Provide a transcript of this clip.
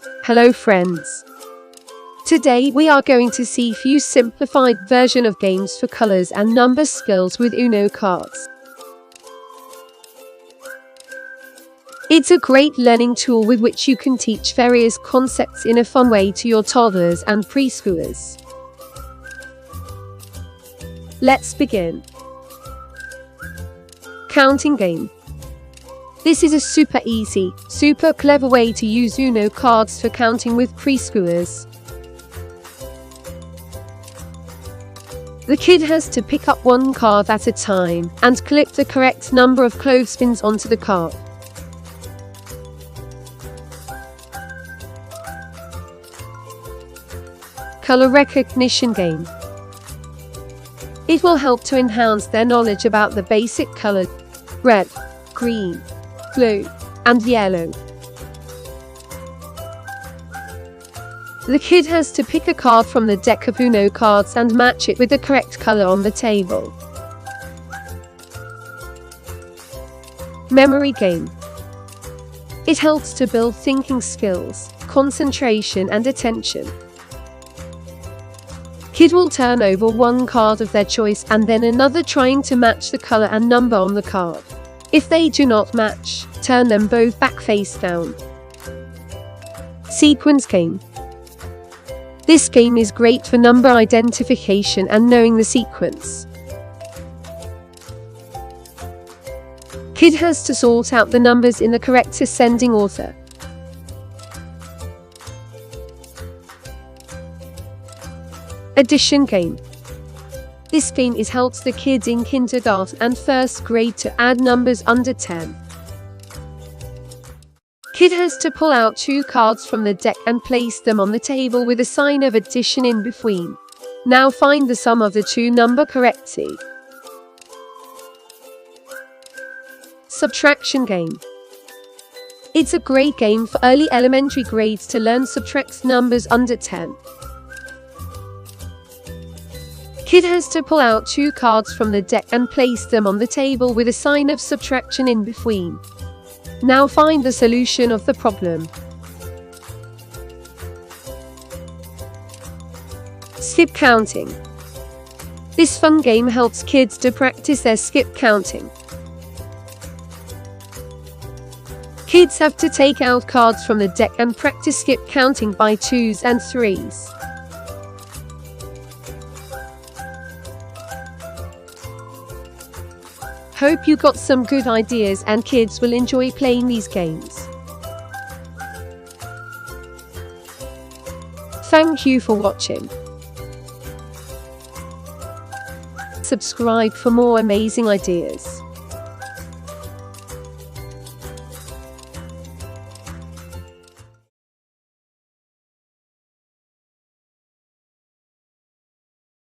Hello friends. Today we are going to see few simplified version of games for colors and number skills with Uno cards. It's a great learning tool with which you can teach various concepts in a fun way to your toddlers and preschoolers. Let's begin. Counting game. This is a super easy, super clever way to use Uno cards for counting with preschoolers. The kid has to pick up one card at a time and clip the correct number of clothespins onto the card. Color recognition game. It will help to enhance their knowledge about the basic colors: red, green, blue, and yellow. The kid has to pick a card from the deck of Uno cards and match it with the correct color on the table. Memory game. It helps to build thinking skills, concentration, and attention. Kid will turn over one card of their choice and then another, trying to match the color and number on the card. If they do not match, turn them both back face down. Sequence game. This game is great for number identification and knowing the sequence. Kid has to sort out the numbers in the correct ascending order. Addition game. This game helps the kids in kindergarten and first grade to add numbers under 10. Kid has to pull out 2 cards from the deck and place them on the table with a sign of addition in between. Now find the sum of the 2 numbers correctly. Subtraction game. It's a great game for early elementary grades to learn subtract numbers under 10. Kid has to pull out 2 cards from the deck and place them on the table with a sign of subtraction in between. Now find the solution of the problem. Skip counting. This fun game helps kids to practice their skip counting. Kids have to take out cards from the deck and practice skip counting by 2s and 3s. Hope you got some good ideas and kids will enjoy playing these games. Thank you for watching. Subscribe for more amazing ideas.